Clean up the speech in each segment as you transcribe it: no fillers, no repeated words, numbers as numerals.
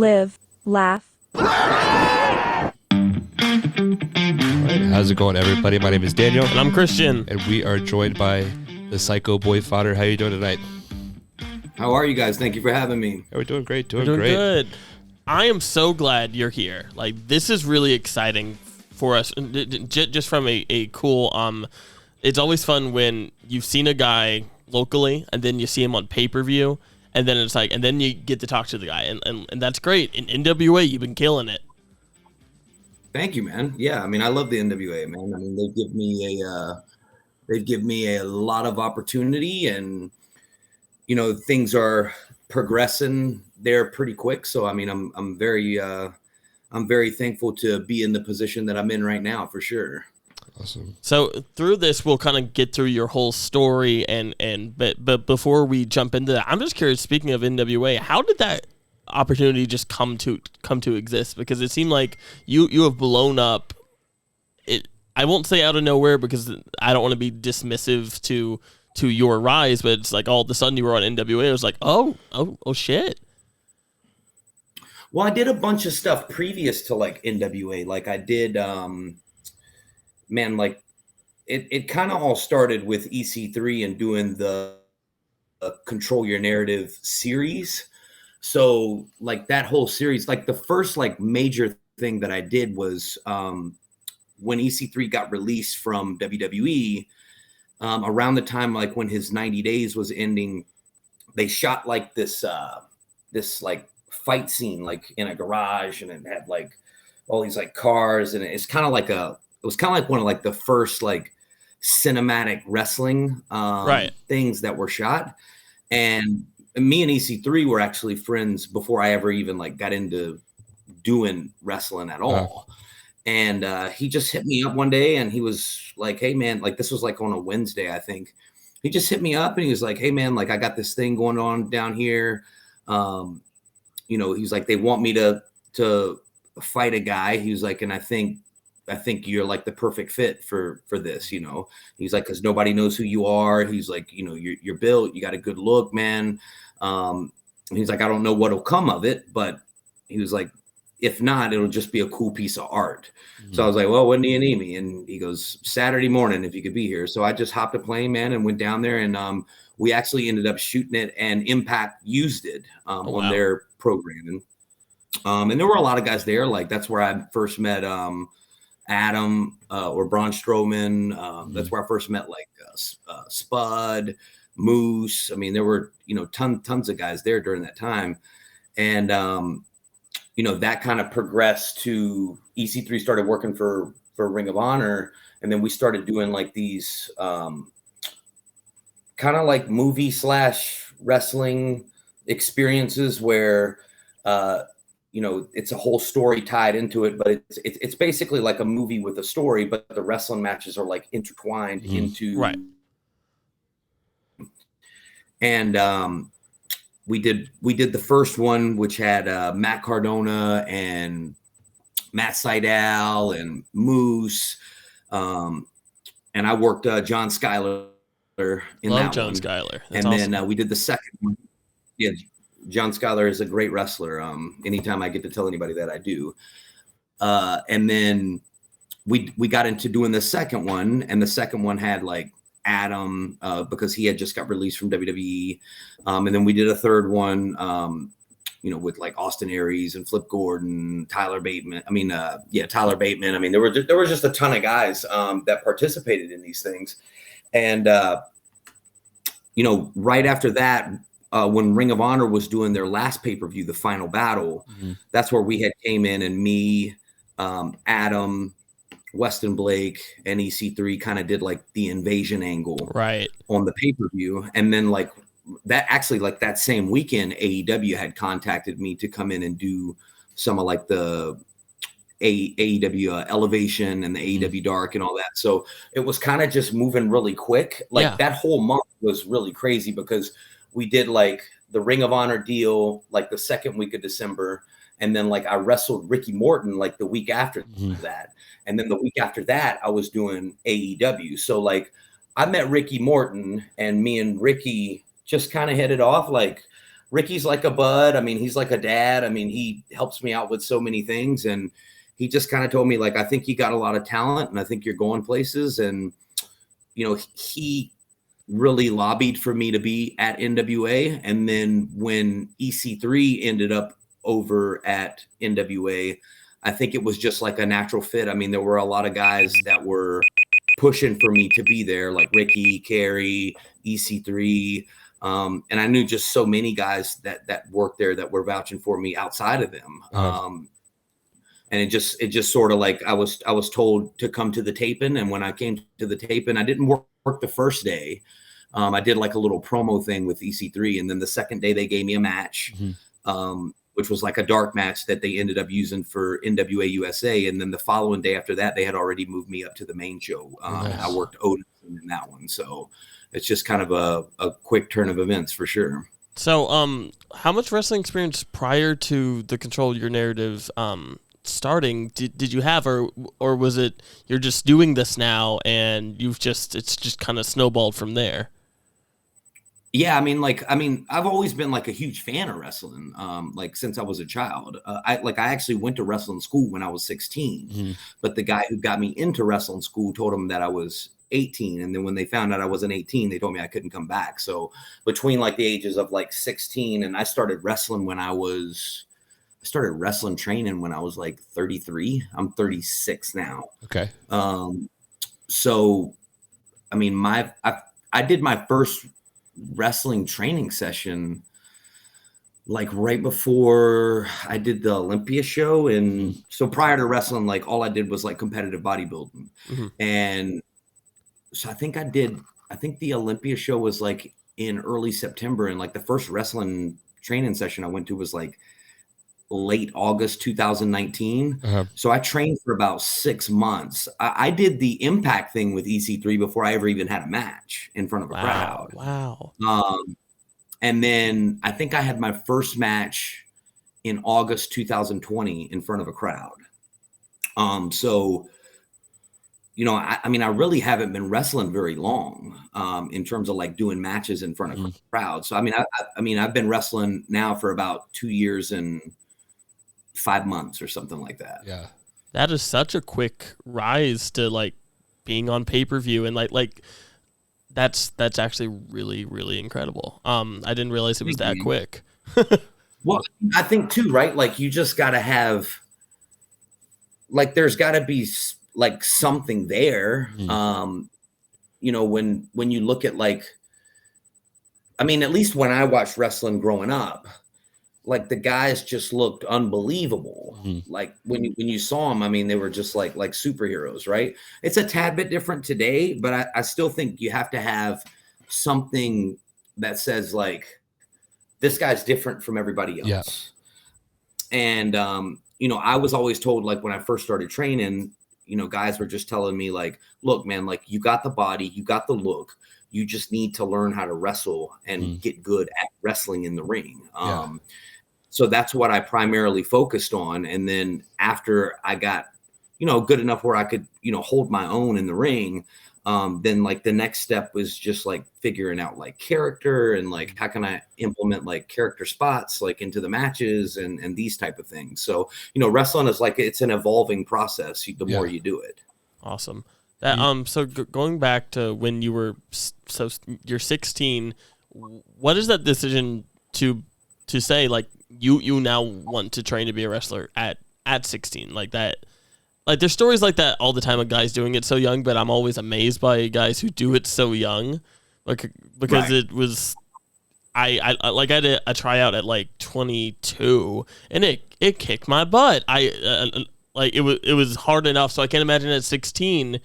live, laugh. All right, how's it going, everybody? My name is Daniel. And I'm Christian. And we are joined by the Psycho Boy Fodder. How are you doing tonight? How are you guys? Thank you for having me. Yeah, we're doing great. We're doing good. I am so glad you're here. Like, this is really exciting for us. Just from a cool, it's always fun when you've seen a guy locally and then you see him on pay-per-view. And then it's like, and then you get to talk to the guy, and that's great. In NWA, you've been killing it. Thank you, man. Yeah, I mean, I love the NWA, man. I mean, they've given me a lot of opportunity, and things are progressing there pretty quick. So, I mean, I'm very thankful to be in the position that I'm in right now, for sure. Awesome. So through this, we'll kind of get through your whole story, but before we jump into that, I'm just curious. Speaking of NWA, how did that opportunity just come to exist? Because it seemed like you have blown up. I won't say out of nowhere because I don't want to be dismissive to your rise, but it's like all of a sudden you were on NWA. I was like, oh shit. Well, I did a bunch of stuff previous to like NWA. Like I did. Man, like it kind of all started with EC3 and doing the Control Your Narrative series. So like that whole series, like the first like major thing that I did was when EC3 got released from WWE, around the time like when his 90 days was ending, they shot like this like fight scene like in a garage, and it had like all these like cars, and it's kind of like it was kind of like one of like the first like cinematic wrestling things that were shot. And me and EC3 were actually friends before I ever even like got into doing wrestling at all. Wow. And he just hit me up one day and he was like, hey man, like this was like on a Wednesday, I think. He just hit me up and he was like, hey man, like I got this thing going on down here. He's like, they want me to fight a guy. He was like, and I think you're like the perfect fit for this, He's like, because nobody knows who you are. He's like, you're built, you got a good look, man. He's like, I don't know what'll come of it, but he was like, if not, it'll just be a cool piece of art. Mm-hmm. So I was like, well, when do you need me? And he goes, Saturday morning, if you could be here. So I just hopped a plane, man, and went down there, and we actually ended up shooting it, and Impact used it on their programming. And there were a lot of guys there. Like that's where I first met Adam or Braun Strowman. That's where I first met like Spud, Moose. I mean, there were tons of guys there during that time, and that kind of progressed to EC3 started working for Ring of Honor, and then we started doing like these kind of like movie / wrestling experiences where it's a whole story tied into it, but it's basically like a movie with a story, but the wrestling matches are like intertwined into right. And we did the first one, which had Matt Cardona and Matt Sydal and Moose, and I worked John Schuyler in Love that John one. Schuyler. That's awesome. Then we did the second one. Yeah. John Schuyler is a great wrestler. Anytime I get to tell anybody that, I do. And then we got into doing the second one, and the second one had like Adam because he had just got released from WWE. And then we did a third one, with like Austin Aries and Flip Gordon, Tyler Bateman. Tyler Bateman. I mean, there were just a ton of guys that participated in these things. And, right after that, when Ring of Honor was doing their last pay-per-view, the Final Battle, that's where we had came in, and me, Adam, Weston Blake, and EC3 kind of did like the invasion angle on the pay-per-view. And then like that actually like that same weekend, AEW had contacted me to come in and do some of like the AEW Elevation and the AEW Dark and all that. So it was kind of just moving really quick. Like that whole month was really crazy because we did like the Ring of Honor deal like the second week of December. And then like I wrestled Ricky Morton like the week after that. And then the week after that, I was doing AEW. So like I met Ricky Morton, and me and Ricky just kind of hit it off. Like Ricky's like a bud. I mean, he's like a dad. I mean, he helps me out with so many things. And he just kind of told me, like, I think you got a lot of talent and I think you're going places. And, you know, he really lobbied for me to be at NWA. And then when EC3 ended up over at NWA, I think it was just like a natural fit. I mean, there were a lot of guys that were pushing for me to be there, like Ricky, Carey, EC3. And I knew just so many guys that worked there that were vouching for me outside of them. And it just sort of like I was told to come to the taping. And when I came to the taping, I didn't work the first day. I did like a little promo thing with EC3. And then the second day they gave me a match, which was like a dark match that they ended up using for NWA USA. And then the following day after that, they had already moved me up to the main show. And I worked Odin in that one. So it's just kind of a quick turn of events for sure. So, how much wrestling experience prior to the Control Your Narrative starting did you have, or was it you're just doing this now and it's just kind of snowballed from there? Yeah, I mean, I've always been like a huge fan of wrestling, like since I was a child. I actually went to wrestling school when I was 16, but the guy who got me into wrestling school told him that I was 18. And then when they found out I wasn't 18, they told me I couldn't come back. So between like the ages of like 16 and I started wrestling training when I was like 33. I'm 36 now. Okay. So, I mean, I did my first wrestling training session like right before I did the Olympia show. And so prior to wrestling, like all I did was like competitive bodybuilding. And so I think the Olympia show was like in early September. And like the first wrestling training session I went to was like late August 2019. So I trained for about 6 months. I did the Impact thing with EC3 before I ever even had a match in front of a crowd. Wow. And then I think I had my first match in August 2020 in front of a crowd. So, you know, I mean, I really haven't been wrestling very long in terms of like doing matches in front of crowds. So, I mean, I've been wrestling now for about 2 years and 5 months or something like that. Yeah. That is such a quick rise to like being on pay-per-view, and like that's actually really, really incredible. I didn't realize it was that quick. Well, I think too, right? Like you just got to have, like, there's got to be like something there. You know, when you look at like, I mean, at least when I watched wrestling growing up, like the guys just looked unbelievable. Like when you saw them, I mean, they were just like superheroes, right? It's a tad bit different today, but I still think you have to have something that says like, this guy's different from everybody else. Yeah. And, you know, I was always told, like when I first started training, you know, guys were just telling me like, look, man, like you got the body, you got the look, you just need to learn how to wrestle and get good at wrestling in the ring. So that's what I primarily focused on. And then after I got, you know, good enough where I could, you know, hold my own in the ring, then like the next step was just like figuring out like character and like how can I implement like character spots like into the matches and these type of things. So, you know, wrestling is like, it's an evolving process the more you do it. Awesome. That so going back to when you were you're 16, what is that decision to say like you now want to train to be a wrestler at 16 like that? Like there's stories like that all the time of guys doing it so young, but I'm always amazed by guys who do it so young, like because it was I had a tryout at like 22 and it kicked my butt. Like it was hard enough, so I can't imagine at 16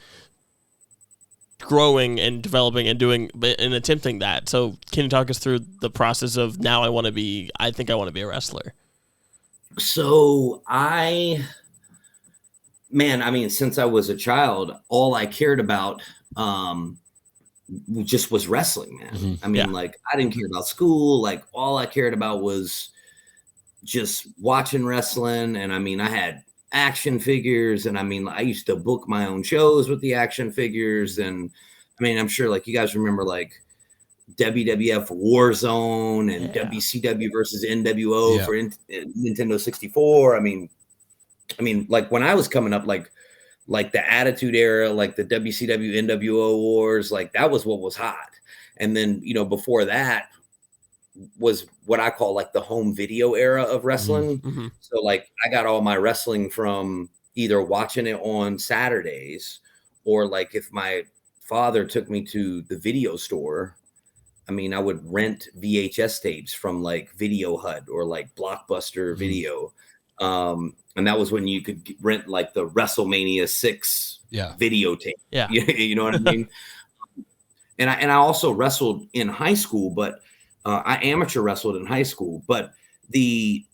growing and developing and doing and attempting that. So can you talk us through the process of now I think I want to be a wrestler? So I mean, since I was a child, all I cared about just was wrestling, man. I mean, like I didn't care about school. Like all I cared about was just watching wrestling. And I mean, I had action figures, and I mean, I used to book my own shows with the action figures. And I mean, I'm sure like you guys remember like WWF Warzone and WCW versus NWO for Nintendo 64. I mean, like when I was coming up, like the Attitude Era, like the WCW NWO wars, like that was what was hot. And then, you know, before that was what I call like the home video era of wrestling. Mm-hmm. So like I got all my wrestling from either watching it on Saturdays or like if my father took me to the video store, I mean, I would rent VHS tapes from like Video Hut or like Blockbuster Video. And that was when you could rent like the WrestleMania 6 videotape. Yeah. You know what I mean? And I also wrestled in high school, but I amateur wrestled in high school. But the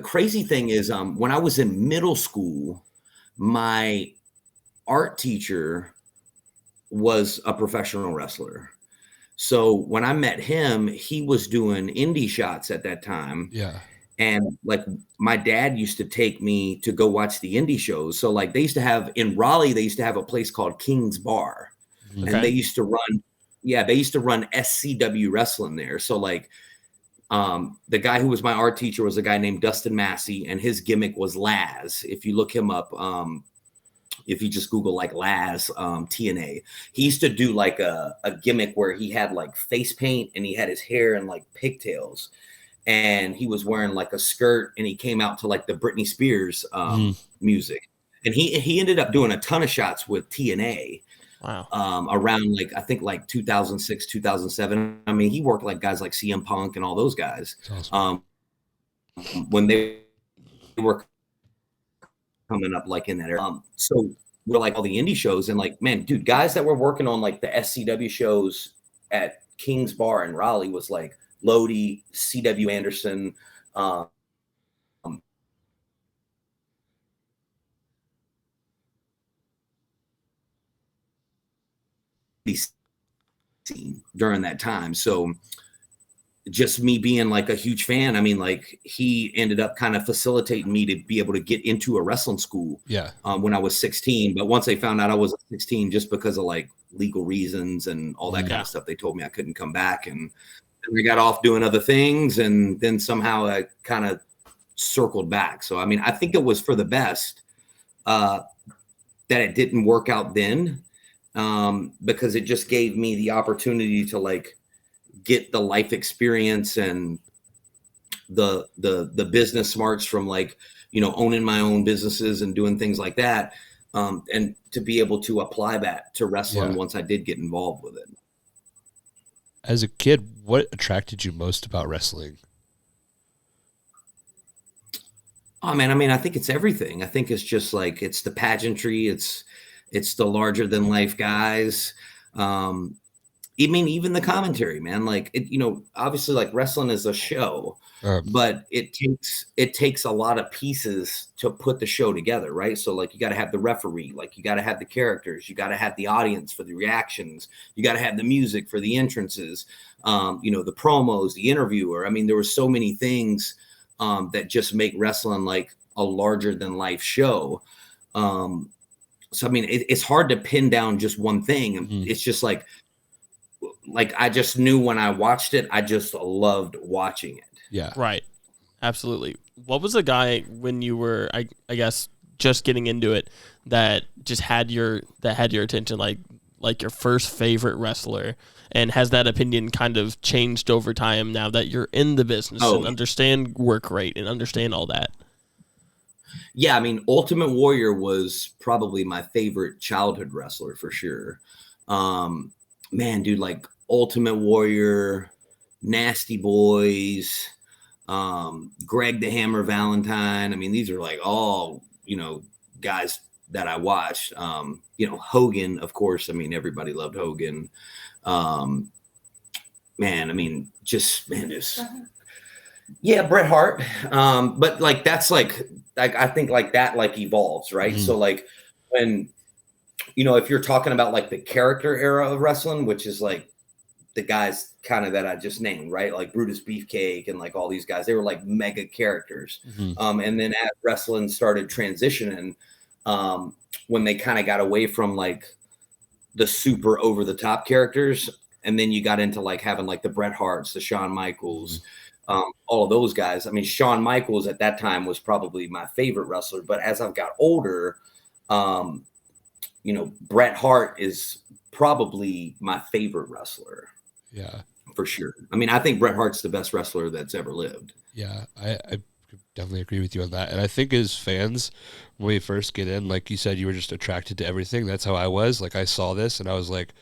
crazy thing is when I was in middle school, my art teacher was a professional wrestler. So when I met him, he was doing indie shots at that time. Yeah. And like my dad used to take me to go watch the indie shows. So like they used to have in Raleigh, they used to have a place called King's Bar. Okay. And they used to run SCW wrestling there. So like the guy who was my art teacher was a guy named Dustin Massey, and his gimmick was Laz. If you look him up, if you just Google like Laz TNA, he used to do like a gimmick where he had like face paint and he had his hair in like pigtails, and he was wearing like a skirt, and he came out to like the Britney Spears music, and he ended up doing a ton of shots with TNA. Wow. Around like I think like 2006, 2007. I mean, he worked like guys like CM Punk and all those guys. Awesome. When they were coming up like in that era. So we're like all the indie shows, and like, man, dude, guys that were working on like the SCW shows at King's Bar in Raleigh was like Lodi, CW Anderson, during that time. So just me being like a huge fan, I mean, like he ended up kind of facilitating me to be able to get into a wrestling school when I was 16. But once they found out I was 16, just because of like legal reasons and all that kind of stuff, they told me I couldn't come back. And we got off doing other things. And then somehow I kind of circled back. So, I mean, I think it was for the best that it didn't work out then, because it just gave me the opportunity to like get the life experience and the business smarts from like, you know, owning my own businesses and doing things like that. And to be able to apply that to wrestling once I did get involved with it. As a kid, what attracted you most about wrestling? Oh man, I mean, I think it's everything. I think it's just like, it's the pageantry. It's the larger than life guys. I mean, even the commentary, man, like it, you know, obviously like wrestling is a show, but it takes a lot of pieces to put the show together. Right. So like, you got to have the referee, like you got to have the characters, you got to have the audience for the reactions. You got to have the music for the entrances, you know, the promos, the interviewer. I mean, there were so many things that just make wrestling like a larger than life show. So, I mean, it's hard to pin down just one thing. It's just like I just knew when I watched it, I just loved watching it. Yeah. Right. Absolutely. What was the guy when you were, I guess, just getting into it that just had your attention, like your first favorite wrestler? And has that opinion kind of changed over time now that you're in the business and understand work rate and understand all that? Yeah, I mean, Ultimate Warrior was probably my favorite childhood wrestler for sure. Man, dude, like Ultimate Warrior, Nasty Boys, Greg the Hammer Valentine. I mean, these are like all, you know, guys that I watched. You know, Hogan, of course. I mean, everybody loved Hogan. Man, I mean, just yeah, Bret Hart. But like that's like I think like that like evolves, right? So like when, you know, if you're talking about like the character era of wrestling, which is like the guys kind of that I just named, right? Like Brutus Beefcake and like all these guys, they were like mega characters. And then as wrestling started transitioning, when they kind of got away from like the super over the top characters, and then you got into like having like the Bret Harts, the Shawn Michaels, all of those guys. I mean, Shawn Michaels at that time was probably my favorite wrestler, but as I've got older, Bret Hart is probably my favorite wrestler. Yeah. For sure. I mean, I think Bret Hart's the best wrestler that's ever lived. Yeah, I definitely agree with you on that. And I think as fans, when we first get in, like you said, you were just attracted to everything. That's how I was. Like I saw this and I was like,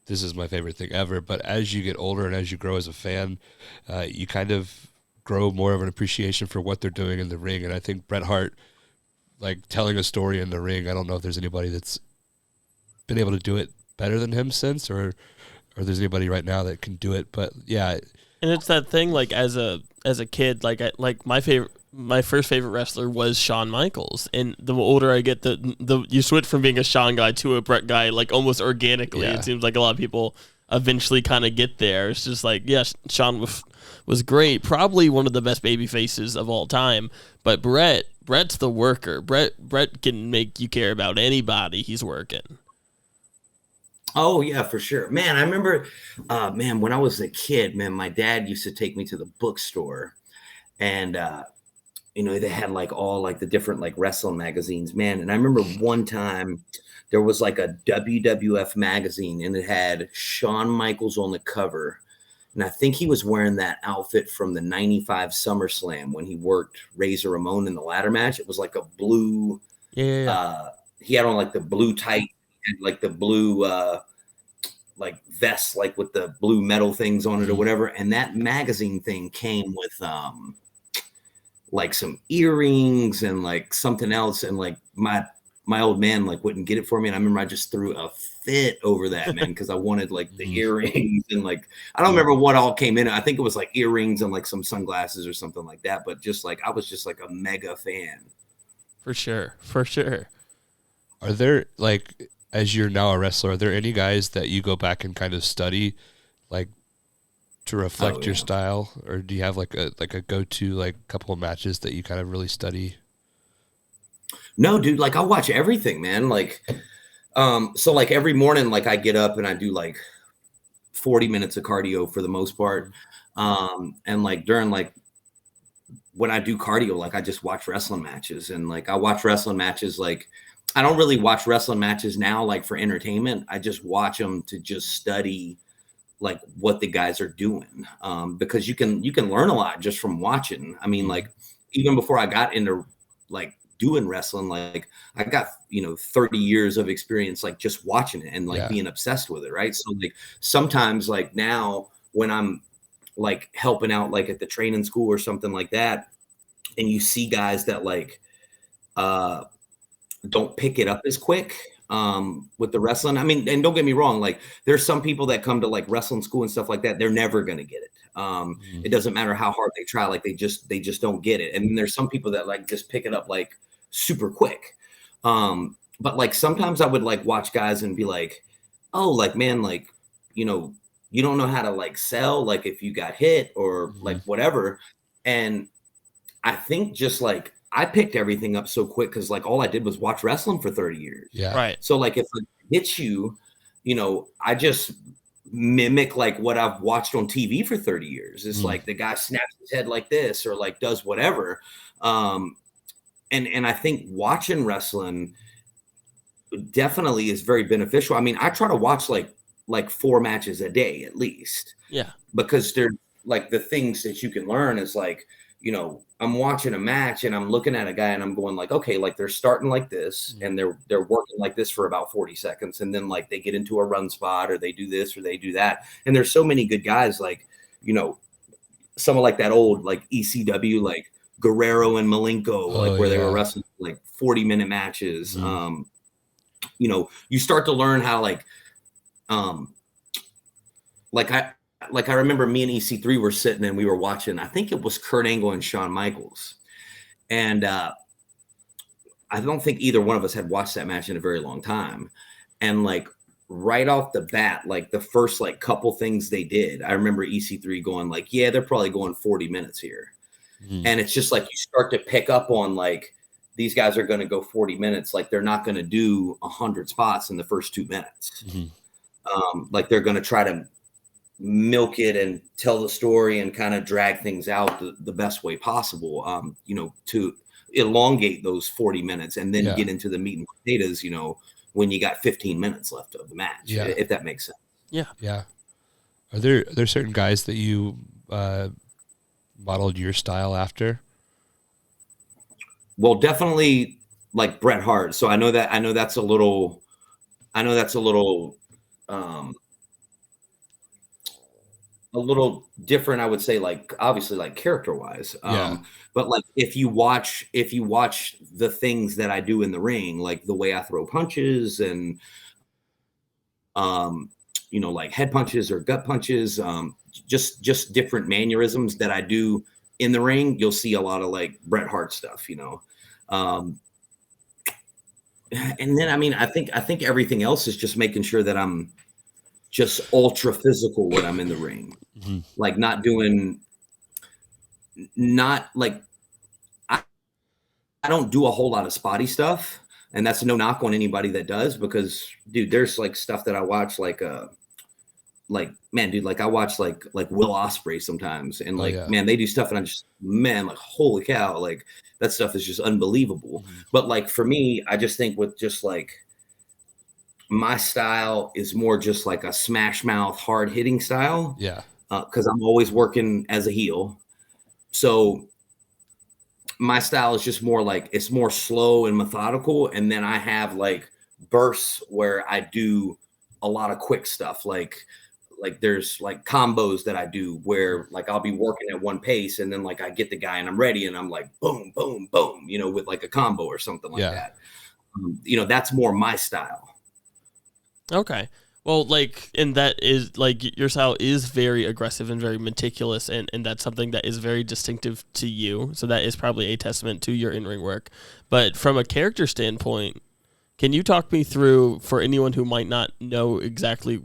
this is my favorite thing ever. But as you get older and as you grow as a fan, you kind of grow more of an appreciation for what they're doing in the ring. And I think Bret Hart, like telling a story in the ring, I don't know if there's anybody that's been able to do it better than him since, or there's anybody right now that can do it. But yeah. And it's that thing, like as a kid, like my first favorite wrestler was Shawn Michaels, and the older I get, the you switch from being a Shawn guy to a Bret guy, like almost organically. Yeah. It seems like a lot of people eventually kind of get there. It's just like, yes, Shawn was great, probably one of the best baby faces of all time, but Bret's the worker. Bret can make you care about anybody he's working. Oh yeah, for sure, man. I remember, when I was a kid, man, my dad used to take me to the bookstore, and they had like all like the different like wrestling magazines, man. And I remember one time there was like a WWF magazine, and it had Shawn Michaels on the cover, and I think he was wearing that outfit from the '95 SummerSlam when he worked Razor Ramon in the ladder match. It was like a blue, he had on like the blue tight. And like the blue like vest, like with the blue metal things on it or whatever. And that magazine thing came with like some earrings and like something else. And like my old man like wouldn't get it for me. And I remember I just threw a fit over that, man, because I wanted like the earrings and like I don't remember what all came in. I think it was like earrings and like some sunglasses or something like that. But just like I was just like a mega fan. For sure. Are there, like, as you're now a wrestler, are there any guys that you go back and kind of study, like, to reflect your style, or do you have like a go-to like couple of matches that you kind of really study? No, dude, like I watch everything, man. Like, so like every morning, like I get up and I do like 40 minutes of cardio for the most part. And like during like when I do cardio, like I just watch wrestling matches, and like I watch wrestling matches. Like I don't really watch wrestling matches now, like for entertainment. I just watch them to just study like what the guys are doing. Because you can learn a lot just from watching. I mean, like even before I got into like doing wrestling, like I got 30 years of experience like just watching it and like being obsessed with it, right? So like sometimes like now when I'm like helping out like at the training school or something like that, and you see guys that like don't pick it up as quick with the wrestling. I mean, and don't get me wrong, like there's some people that come to like wrestling school and stuff like that, they're never gonna get it. It doesn't matter how hard they try, like they just don't get it. And then there's some people that like just pick it up like super quick. But like sometimes I would like watch guys and be like, oh, like man, like you don't know how to like sell, like if you got hit or like whatever. And I think just like I picked everything up so quick because like all I did was watch wrestling for 30 years. Yeah. Right. So like if it hits you, I just mimic like what I've watched on TV for 30 years. It's like the guy snaps his head like this or like does whatever. And I think watching wrestling definitely is very beneficial. I mean, I try to watch like 4 matches a day at least. Yeah. Because they're like the things that you can learn is like, I'm watching a match and I'm looking at a guy and I'm going like, okay, like they're starting like this and they're working like this for about 40 seconds. And then like they get into a run spot or they do this or they do that. And there's so many good guys, like, someone like that old, like ECW, like Guerrero and Malenko, where they were wrestling like 40-minute matches. You start to learn how I remember me and EC3 were sitting and we were watching, I think it was Kurt Angle and Shawn Michaels. And I don't think either one of us had watched that match in a very long time. And like right off the bat, like the first like couple things they did, I remember EC3 going like, yeah, they're probably going 40 minutes here. And it's just like you start to pick up on like these guys are going to go 40 minutes. Like they're not going to do 100 spots in the first 2 minutes. Like they're going to try to milk it and tell the story and kind of drag things out the best way possible, to elongate those 40 minutes and then get into the meat and potatoes, when you got 15 minutes left of the match, if that makes sense. Yeah. Yeah. Are there certain guys that you modeled your style after? Well, definitely like Bret Hart. So I know that's a little a little different, I would say, like obviously like character wise. But like if you watch the things that I do in the ring, like the way I throw punches and like head punches or gut punches, just different mannerisms that I do in the ring, you'll see a lot of like Bret Hart stuff, and then I think everything else is just making sure that I'm just ultra physical when I'm in the ring. Like not like I don't do a whole lot of spotty stuff, and that's no knock on anybody that does, because dude, there's like stuff that I watch like man, dude, like I watch like Will Ospreay sometimes, and like man, they do stuff and I'm just, man, like holy cow, like that stuff is just unbelievable. But like for me, I just think with just like my style is more just like a smash mouth, hard hitting style. Because I'm always working as a heel. So my style is just more like, it's more slow and methodical. And then I have like bursts where I do a lot of quick stuff. Like there's like combos that I do where like I'll be working at one pace and then like I get the guy and I'm ready and I'm like, boom, boom, boom, with like a combo or something like that. That's more my style. Okay. Well, like, and that is like your style is very aggressive and very meticulous, and that's something that is very distinctive to you. So that is probably a testament to your in-ring work. But from a character standpoint, can you talk me through, for anyone who might not know exactly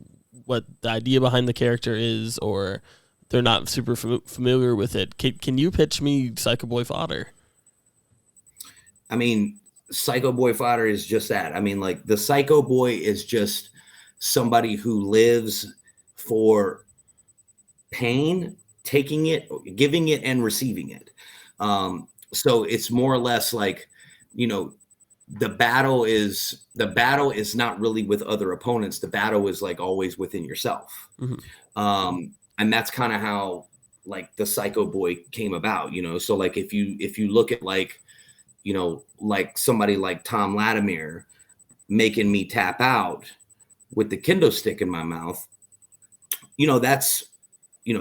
what the idea behind the character is, or they're not super familiar with it, can you pitch me Psycho Boy Fodder? I mean, Psycho Boy Fodder is just that. I mean, like the Psycho Boy is just somebody who lives for pain, taking it, giving it, and receiving it. So it's more or less like, the battle is not really with other opponents. The battle is like always within yourself. And that's kind of how like the Psycho Boy came about, So like if you look at like, like somebody like Tom Latimer making me tap out with the kendo stick in my mouth, that's,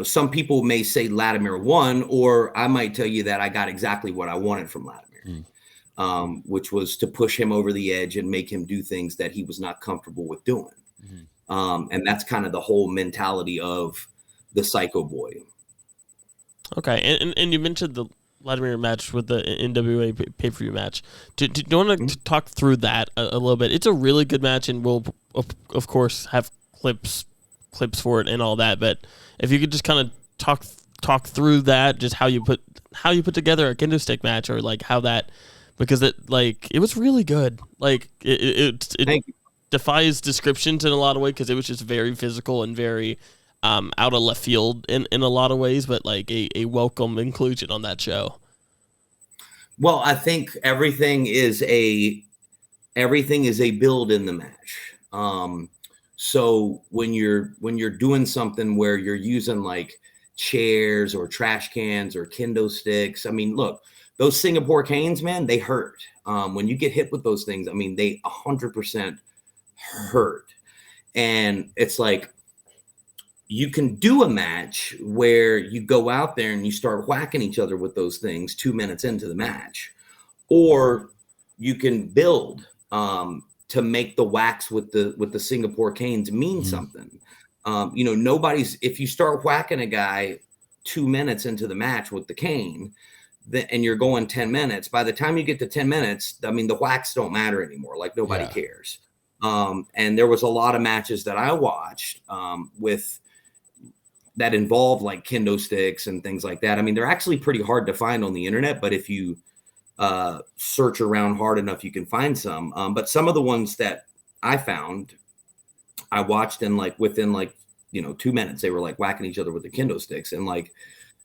some people may say Latimer won, or I might tell you that I got exactly what I wanted from Latimer, which was to push him over the edge and make him do things that he was not comfortable with doing. And that's kind of the whole mentality of the Psycho Boy. Okay. And you mentioned the Latimer match with the NWA pay-per-view match. Do you want to talk through that a little bit? It's a really good match, and we'll of course have clips for it and all that. But if you could just kind of talk through that, just how you put together a kendo stick match, or like how that, because it was really good. Like it defies descriptions in a lot of ways, because it was just very physical and very out of left field in a lot of ways, but like a welcome inclusion on that show. Well, I think everything is a build in the match. So when you're doing something where you're using like chairs or trash cans or kendo sticks, I mean, look, those Singapore canes, man, they hurt. When you get hit with those things, I mean, they 100% hurt. And it's like, you can do a match where you go out there and you start whacking each other with those things 2 minutes into the match, or you can build to make the whacks with the Singapore canes mean something. If you start whacking a guy 2 minutes into the match with the cane, and you're going 10 minutes, by the time you get to 10 minutes, I mean, the whacks don't matter anymore. Like nobody cares. And there was a lot of matches that I watched with that involve like kendo sticks and things like that. I mean, they're actually pretty hard to find on the internet, but if you search around hard enough, you can find some. But some of the ones that I found, I watched, and like within like 2 minutes. They were like whacking each other with the kendo sticks, and like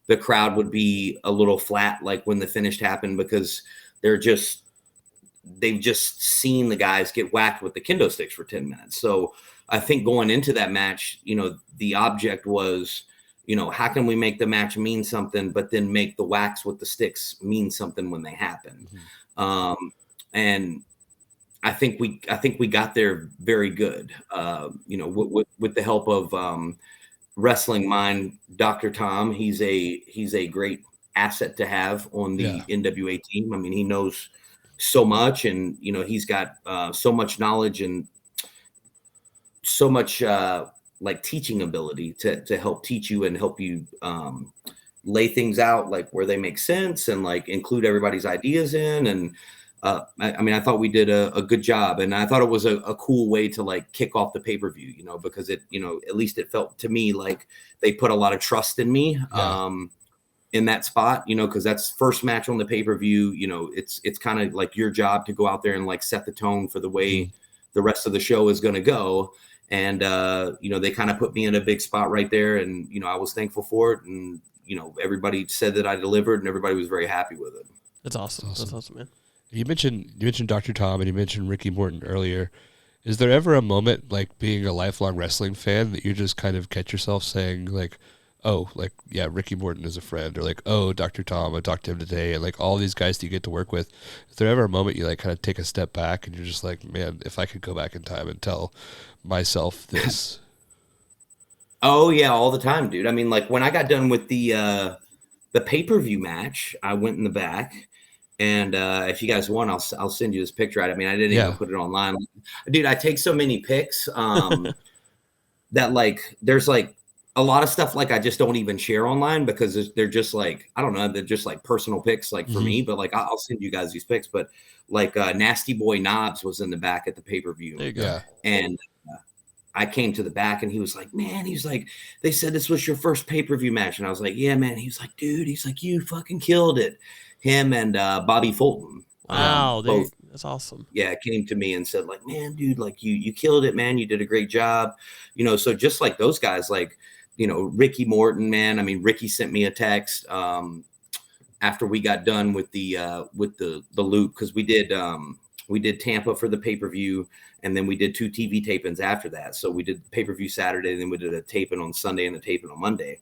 the crowd would be a little flat like when the finish happened, because they've just seen the guys get whacked with the kendo sticks for 10 minutes. So I think going into that match, the object was, how can we make the match mean something, but then make the whacks with the sticks mean something when they happen. And I think we got there very good, with the help of Wrestling Mind, Dr. Tom. He's a great asset to have on the NWA team. I mean, he knows so much, and he's got so much knowledge and so much like teaching ability to help teach you and help you lay things out like where they make sense and like include everybody's ideas in. And I thought we did a good job, and I thought it was a cool way to like kick off the pay-per-view, because it, at least it felt to me like they put a lot of trust in me in that spot, because that's first match on the pay-per-view. It's kind of like your job to go out there and like set the tone for the way the rest of the show is going to go. And, they kind of put me in a big spot right there, and, I was thankful for it. And, everybody said that I delivered, and everybody was very happy with it. That's awesome. That's awesome, man. You mentioned Dr. Tom and you mentioned Ricky Morton earlier. Is there ever a moment, like being a lifelong wrestling fan, that you just kind of catch yourself saying like, oh, like, yeah, Ricky Morton is a friend, or like, oh, Dr. Tom, I talked to him today, and like all these guys that you get to work with? Is there ever a moment you like kind of take a step back and you're just like, man, if I could go back in time and tell myself this? Oh yeah, all the time, dude. I mean, like when I got done with the pay-per-view match, I went in the back. And if you guys want, I'll send you this picture. I mean, I didn't even put it online. Dude, I take so many pics that like there's like a lot of stuff like I just don't even share online, because they're just like, I don't know, they're just like personal pics like for me. But like I'll send you guys these pics. But like Nasty Boy Knobs was in the back at the pay-per-view. There you go. Yeah. And I came to the back, and he was like, man, he's like, they said this was your first pay-per-view match. And I was like, yeah, man. He was like, dude, he's like, you fucking killed it. Him and Bobby Fulton. Wow, that's awesome. Yeah, came to me and said like, man, dude, like you killed it, man. You did a great job. So just like those guys, like, Ricky Morton, man. I mean, Ricky sent me a text after we got done with the loop, because we did Tampa for the pay-per-view, and then we did 2 TV tapings after that. So we did pay-per-view Saturday, and then we did a taping on Sunday and a taping on Monday.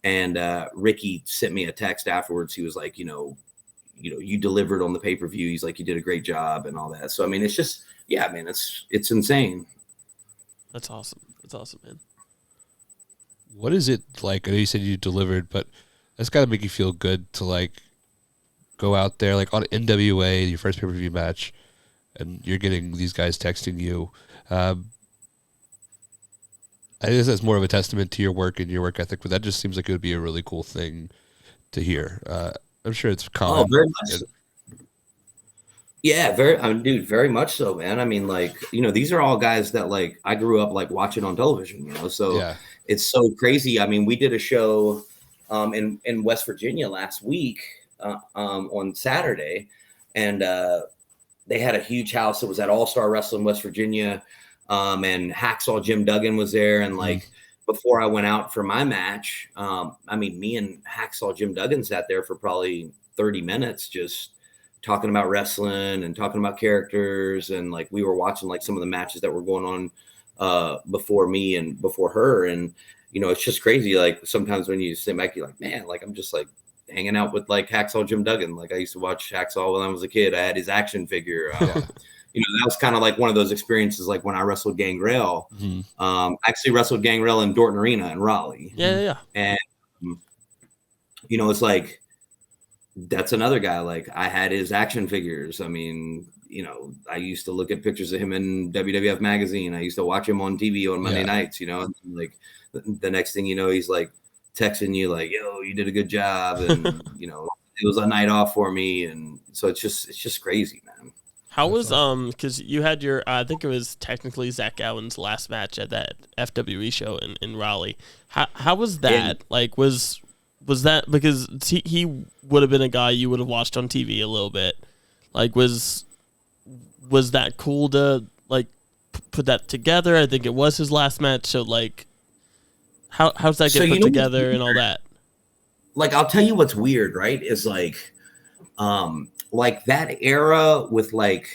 And Ricky sent me a text afterwards. He was like, you delivered on the pay-per-view. He's like, you did a great job and all that. So, I mean, it's just, yeah, man, it's insane. That's awesome. That's awesome, man. What is it like? I know you said you delivered, but that's got to make you feel good to like go out there like on NWA, your first pay-per-view match, and you're getting these guys texting you. I guess that's more of a testament to your work and your work ethic, but that just seems like it would be a really cool thing to hear. I'm sure it's common. Oh, very much so. Yeah, dude, very much so, man. I mean, like, these are all guys that like I grew up like watching on television, so it's so crazy. I mean, we did a show in West Virginia last week on Saturday, and they had a huge house. It was at All Star Wrestling West Virginia, and Hacksaw Jim Duggan was there, and like before I went out for my match, I mean, me and Hacksaw Jim Duggan sat there for probably 30 minutes just talking about wrestling and talking about characters. And like, we were watching like some of the matches that were going on before me and before her. And, it's just crazy. Like sometimes when you sit back, you're like, man, like I'm just like hanging out with like Hacksaw Jim Duggan. Like I used to watch Hacksaw when I was a kid. I had his action figure. That was kind of like one of those experiences, like when I wrestled Gangrel. I actually wrestled Gangrel in Dorton Arena in Raleigh. Yeah. And, it's like, that's another guy. Like I had his action figures. I mean, I used to look at pictures of him in WWF magazine. I used to watch him on TV on Monday nights, and like the next thing he's like texting you like, yo, you did a good job. And, it was a night off for me. And so it's just crazy, man. How was because you had your I think it was technically Zach Allen's last match at that FWE show in Raleigh. How was that? Like was that because he would have been a guy you would have watched on TV a little bit? Like was that cool to like put that together? I think it was his last match. So like, How's that So get you put know, together and all that? like I'll tell you what's weird, right? Is like that era with like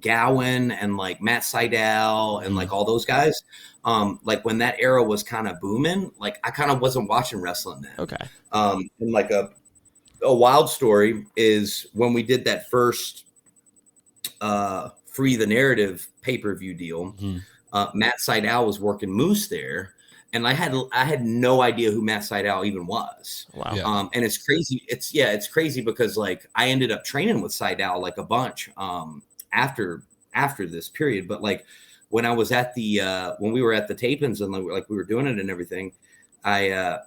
Gowan and like Matt Sydal and like all those guys. Like when that era was kind of booming, like I kind of wasn't watching wrestling then. Okay. And like a wild story is when we did that first Free the Narrative pay-per-view deal. Mm-hmm. Matt Sydal was working Moose there, and I had no idea who Matt Sydal even was. Wow. Yeah. And it's crazy. It's crazy because like I ended up training with Sydal like a bunch after this period. But like when I was at the when we were at the tapings and like we were doing it and everything, I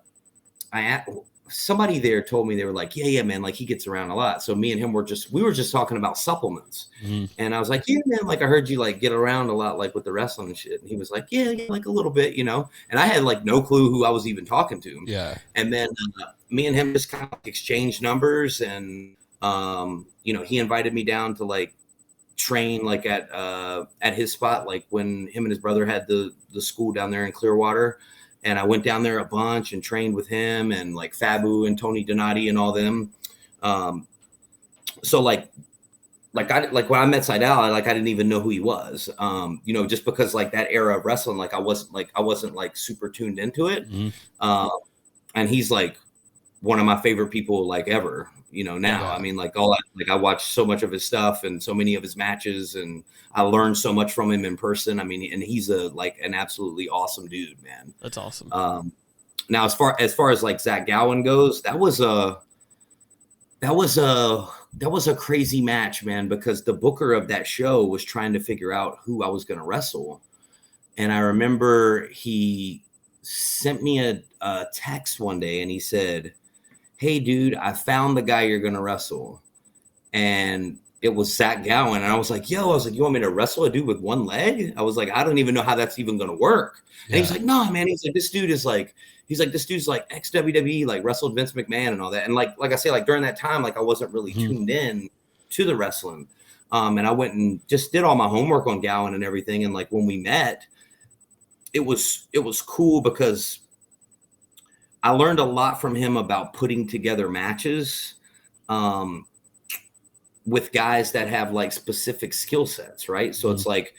somebody there told me, they were like, yeah, man, like he gets around a lot. So me and him were just talking about supplements. Mm-hmm. And I was like, yeah, man, like I heard you like get around a lot, like with the wrestling and shit. And he was like, yeah, like a little bit, And I had like no clue who I was even talking to. Yeah. And then me and him just kind of exchanged numbers, and he invited me down to like train like at his spot, like when him and his brother had the school down there in Clearwater. And I went down there a bunch and trained with him and like Fabu and Tony Donati and all them. So like when I met Sydal, I didn't even know who he was. Just because like that era of wrestling, like I wasn't like super tuned into it. Mm-hmm. And he's like one of my favorite people like ever. Now. Yeah. I mean, like I watched so much of his stuff and so many of his matches, and I learned so much from him in person. I mean, and he's an absolutely awesome dude, man. That's awesome. Now as far as like Zach Gowan goes, that was a crazy match, man, because the booker of that show was trying to figure out who I was going to wrestle. And I remember he sent me a text one day and he said, hey, dude, I found the guy you're going to wrestle. And it was Zach Gowan. And I was like, you want me to wrestle a dude with one leg? I was like, I don't even know how that's even going to work. And he's like, no, man. He's like, this dude's like ex-WWE, like wrestled Vince McMahon and all that. And like I say, like during that time, like I wasn't really tuned in to the wrestling. And I went and just did all my homework on Gowan and everything. And like when we met, it was cool because I learned a lot from him about putting together matches with guys that have like specific skill sets, right? So it's like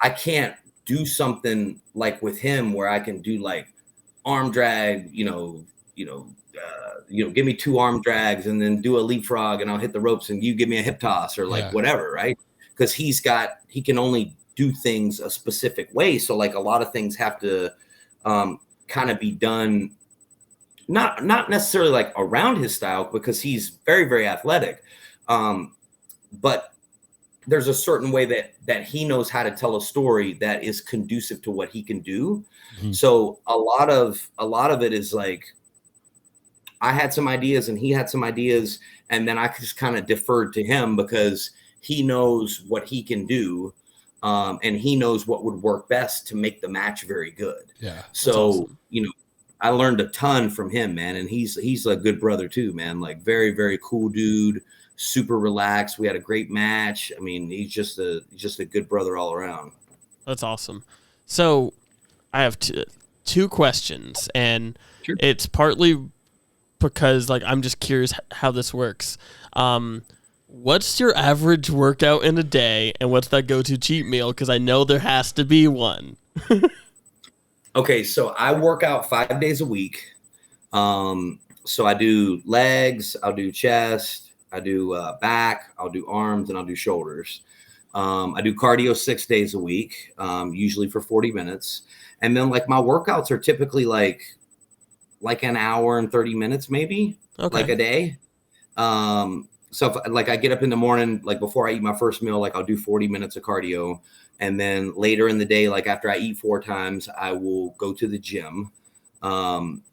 I can't do something like with him where I can do like arm drag, give me 2 arm drags and then do a leapfrog and I'll hit the ropes and you give me a hip toss or like whatever, right? Because he can only do things a specific way. So like a lot of things have to kind of be done not necessarily like around his style, because he's very, very athletic. But there's a certain way that he knows how to tell a story that is conducive to what he can do. Mm-hmm. So a lot of it is like, I had some ideas and he had some ideas, and then I just kind of deferred to him because he knows what he can do. And he knows what would work best to make the match very good. Yeah. So, awesome. I learned a ton from him, man. And he's a good brother too, man. Like very, very cool dude, super relaxed. We had a great match. I mean, he's just a good brother all around. That's awesome. So I have two questions, and Sure. It's partly because like I'm just curious how this works. What's your average workout in a day, and what's that go-to cheat meal? Because I know there has to be one. Okay, so I work out 5 days a week. So I do legs, I'll do chest, I do back, I'll do arms, and I'll do shoulders. I do cardio 6 days a week, usually for 40 minutes. And then like my workouts are typically like an hour and 30 minutes, maybe like a day. So if, like I get up in the morning, like before I eat my first meal, like I'll do 40 minutes of cardio. And then later in the day, like after I eat 4 times, I will go to the gym. And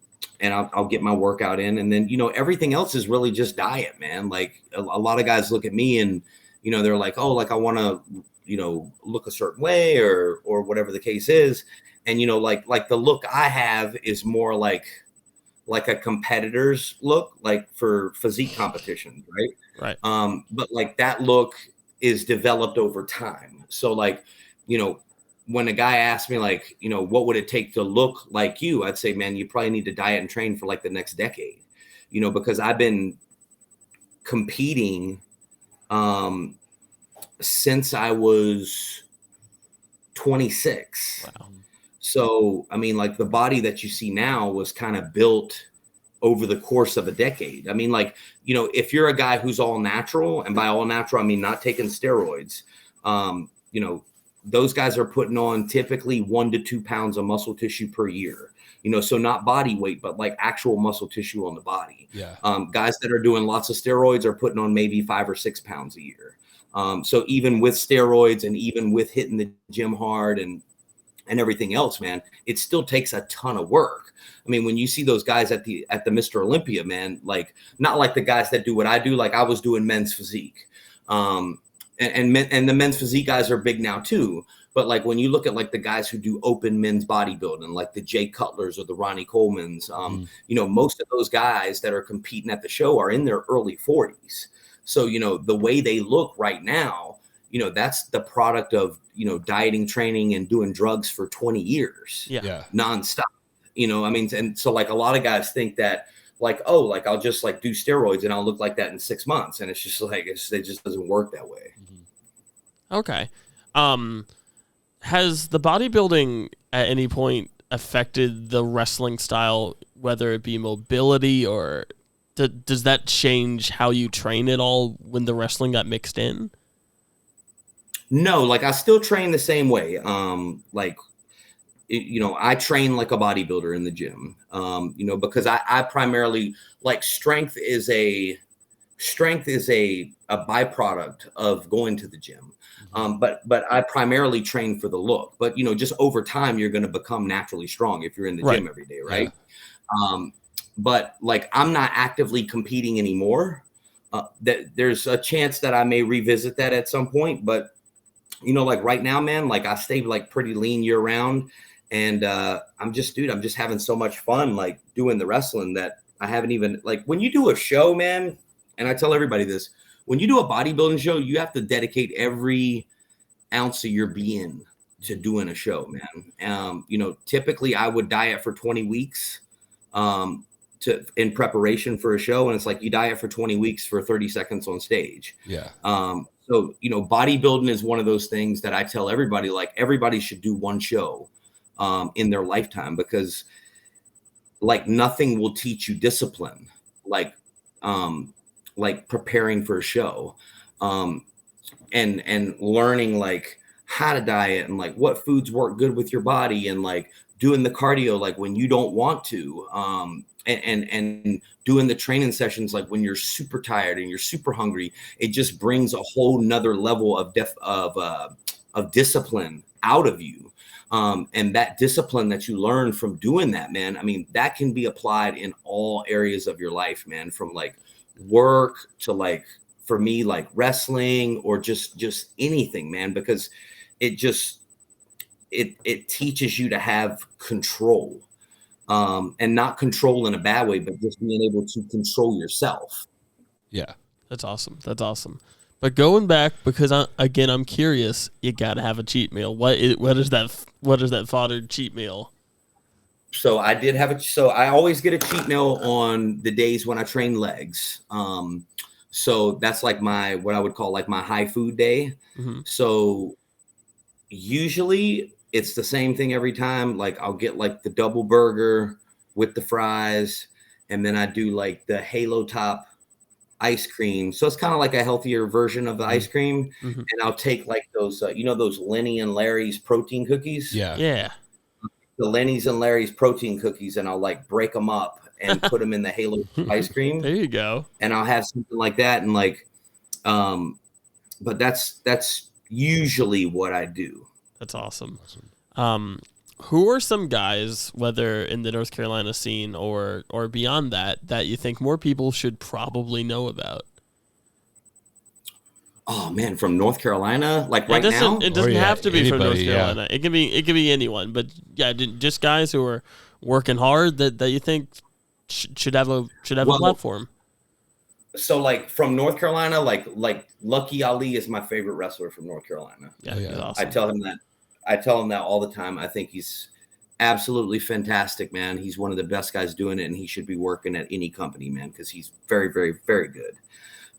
I'll get my workout in. And then, everything else is really just diet, man. Like a lot of guys look at me and, they're like, oh, like I want to, look a certain way or whatever the case is. And, like the look I have is more like a competitor's look, like for physique competition. Right. But like that look is developed over time. So like, when a guy asked me, like, you know, what would it take to look like you? I'd say, man, you probably need to diet and train for like the next decade, you know, because I've been competing since I was 26. Wow. So, I mean, like the body that you see now was kind of built over the course of a decade. I mean, like, you know, if you're a guy who's all natural, and by all natural, I mean not taking steroids, you know, those guys are putting on typically 1 to 2 pounds of muscle tissue per year, you know, so not body weight, but like actual muscle tissue on the body. Yeah. Guys that are doing lots of steroids are putting on maybe 5 or 6 pounds a year. So even with steroids and even with hitting the gym hard and everything else, man, it still takes a ton of work. I mean, when you see those guys at the Mr. Olympia, man, like not like the guys that do what I do, like I was doing men's physique. And the men's physique guys are big now too. But like when you look at like the guys who do open men's bodybuilding, like the Jay Cutlers or the Ronnie Colemans, you know, most of those guys that are competing at the show are in their early 40s. So, you know, the way they look right now, you know, that's the product of, you know, dieting, training, and doing drugs for 20 years, nonstop, you know, I mean, and so like a lot of guys think that like, oh, like I'll just like do steroids and I'll look like that in 6 months. And it's just like, it just doesn't work that way. Okay. Has the bodybuilding at any point affected the wrestling style, whether it be mobility or does that change how you train at all when the wrestling got mixed in? No, like I still train the same way. Like, you know, I train like a bodybuilder in the gym, you know, because I primarily like strength is a byproduct of going to the gym. But I primarily train for the look, but you know, just over time, you're going to become naturally strong if you're in the gym every day. Right. Yeah. But like, I'm not actively competing anymore. That there's a chance that I may revisit that at some point, but you know, like right now, man, like I stay like pretty lean year round, and I'm just having so much fun, like doing the wrestling that I haven't even like when you do a show, man. And I tell everybody this, when you do a bodybuilding show, you have to dedicate every ounce of your being to doing a show, man. You know, typically I would diet for 20 weeks in preparation for a show. And it's like you diet for 20 weeks for 30 seconds on stage. Yeah. So, you know, bodybuilding is one of those things that I tell everybody, like everybody should do one show in their lifetime, because like nothing will teach you discipline, like preparing for a show, and learning like how to diet and like what foods work good with your body, and like doing the cardio like when you don't want to, and doing the training sessions like when you're super tired and you're super hungry. It just brings a whole nother level of discipline out of you. And that discipline that you learn from doing that, man, I mean, that can be applied in all areas of your life, man, from like work to like, for me, like wrestling or just anything, man, because it teaches you to have control, and not control in a bad way, but just being able to control yourself. Yeah. That's awesome. That's awesome. But going back, because I'm curious, you got to have a cheat meal. What is that Fodder cheat meal? So I did have so I always get a cheat meal on the days when I train legs. So that's like what I would call like my high food day. Mm-hmm. So usually it's the same thing every time. Like I'll get like the double burger with the fries, and then I do like the Halo Top ice cream. So it's kind of like a healthier version of the ice cream. Mm-hmm. And I'll take like those, those Lenny and Larry's protein cookies. Yeah. The Lenny's and Larry's protein cookies, and I'll like break them up and put them in the Halo ice cream. There you go. And I'll have something like that. And like, but that's usually what I do. That's awesome. Who are some guys, whether in the North Carolina scene or beyond that you think more people should probably know about? Oh man, from North Carolina, like right now? It doesn't have to be from North Carolina. Yeah. It can be anyone, but yeah, just guys who are working hard that you think should have a platform. So like from North Carolina, like Lucky Ali is my favorite wrestler from North Carolina. Yeah, awesome. I tell him that I tell him that all the time. I think he's absolutely fantastic, man. He's one of the best guys doing it, and he should be working at any company, man, because he's very, very, very good.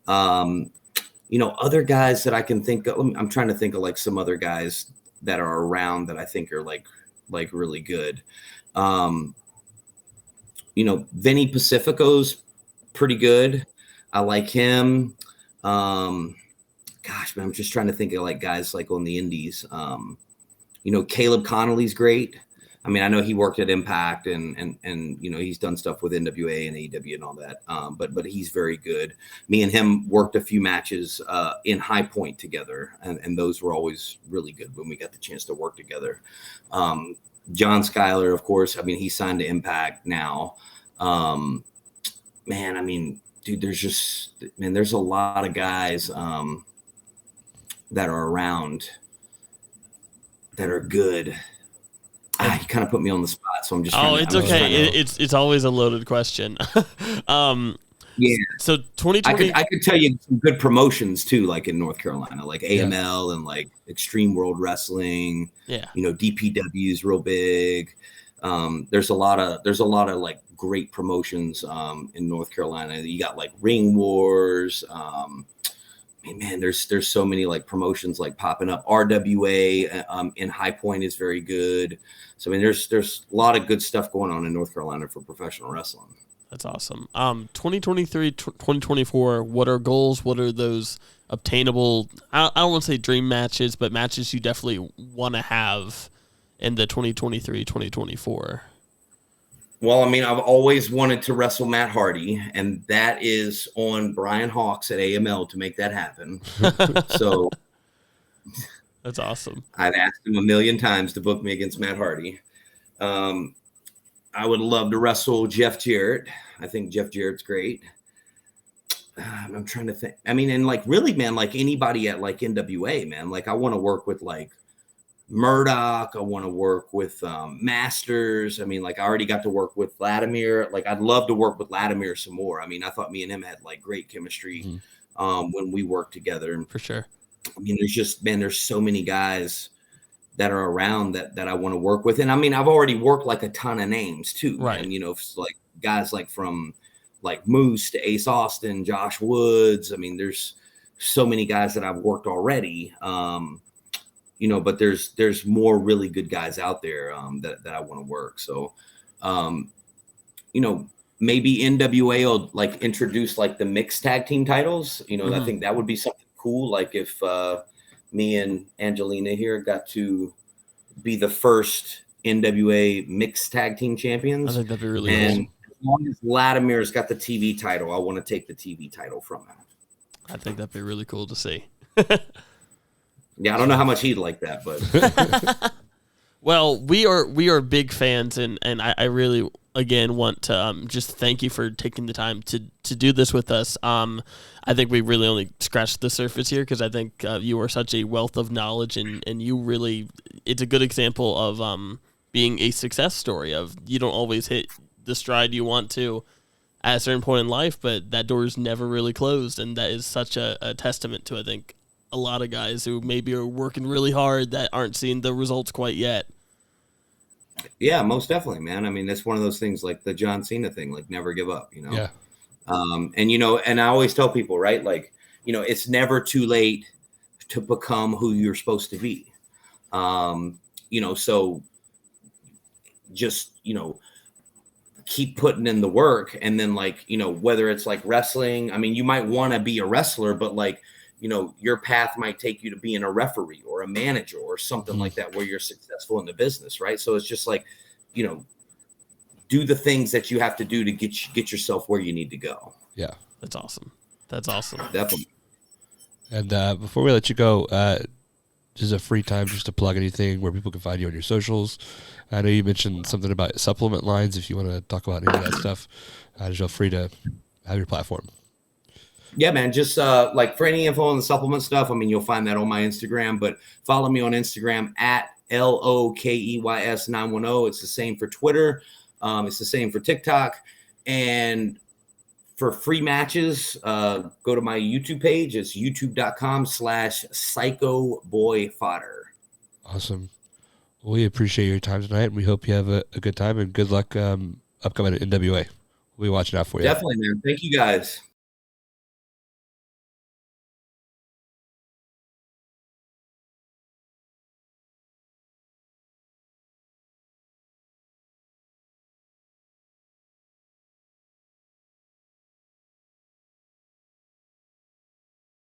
Other guys that I can think of, I'm trying to think of like some other guys that are around that I think are like really good. Vinny Pacifico's pretty good. I like him. Gosh, man, I'm just trying to think of like guys like on the indies. Caleb Connolly's great. I mean, I know he worked at Impact and he's done stuff with NWA and AEW and all that. But he's very good. Me and him worked a few matches in High Point together, and those were always really good when we got the chance to work together. John Schuyler, of course. I mean, he signed to Impact now. Man, I mean, dude, there's a lot of guys that are around that are good. You kind of put me on the spot, so I'm just. It's okay. It's always a loaded question. Yeah. So 2020, I could tell you some good promotions too, like in North Carolina, like AML and like Extreme World Wrestling. Yeah. DPW is real big. There's a lot of like great promotions in North Carolina. You got like Ring Wars. Man, there's so many like promotions like popping up. RWA in High Point is very good. So I mean, there's a lot of good stuff going on in North Carolina for professional wrestling. That's awesome. 2023, 2024, what are goals? What are those obtainable, I don't want to say dream matches, but matches you definitely want to have in the 2023, 2024? Well, I mean, I've always wanted to wrestle Matt Hardy, and that is on Brian Hawks at AML to make that happen. So that's awesome. I've asked him a million times to book me against Matt Hardy. I would love to wrestle Jeff Jarrett. I think Jeff Jarrett's great. I'm trying to think. I mean, and like really, man, like anybody at like NWA, man, like I want to work with like Murdoch. I want to work with Masters. I mean, like I already got to work with Vladimir. Like I'd love to work with Vladimir some more. I mean, I thought me and him had like great chemistry when we worked together. For sure. I mean, there's so many guys that are around that I want to work with. And I mean, I've already worked like a ton of names too. Right. And, like guys like from like Moose to Ace Austin, Josh Woods. I mean, there's so many guys that I've worked already. But there's more really good guys out there that I want to work. So, maybe NWA will like introduce like the mixed tag team titles. I think that would be something cool. Like if me and Angelina here got to be the first NWA mixed tag team champions. I think that'd be really cool. As long as Vladimir's got the TV title, I want to take the TV title from him. I think that'd be really cool to see. Yeah, I don't know how much he'd like that, but well, we are big fans, and I really again want to just thank you for taking the time to do this with us. I think we really only scratched the surface here because I think you are such a wealth of knowledge, and you really, it's a good example of being a success story of you don't always hit the stride you want to at a certain point in life, but that door is never really closed, and that is such a testament to, I think, a lot of guys who maybe are working really hard that aren't seeing the results quite yet. Yeah, most definitely, man. I mean, it's one of those things like the John Cena thing, like never give up, Yeah. And I always tell people, right? Like, it's never too late to become who you're supposed to be. So just, keep putting in the work. And then like, whether it's like wrestling, I mean, you might want to be a wrestler, but like, your path might take you to being a referee or a manager or something like that, where you're successful in the business. Right. So it's just like, do the things that you have to do to get yourself where you need to go. Yeah. That's awesome. That's awesome. Definitely. And before we let you go, just a free time just to plug anything where people can find you on your socials. I know you mentioned something about supplement lines. If you want to talk about any of that stuff, just feel free to have your platform. Yeah, man. Just like for any info on the supplement stuff, I mean, you'll find that on my Instagram, but follow me on Instagram at LOKEYS910. It's the same for Twitter. It's the same for TikTok. And for free matches, go to my YouTube page. It's youtube.com/Psycho Boy Fodder. Awesome. We appreciate your time tonight, and we hope you have a good time and good luck upcoming at NWA. We'll be watching out for you. Definitely, man. Thank you guys.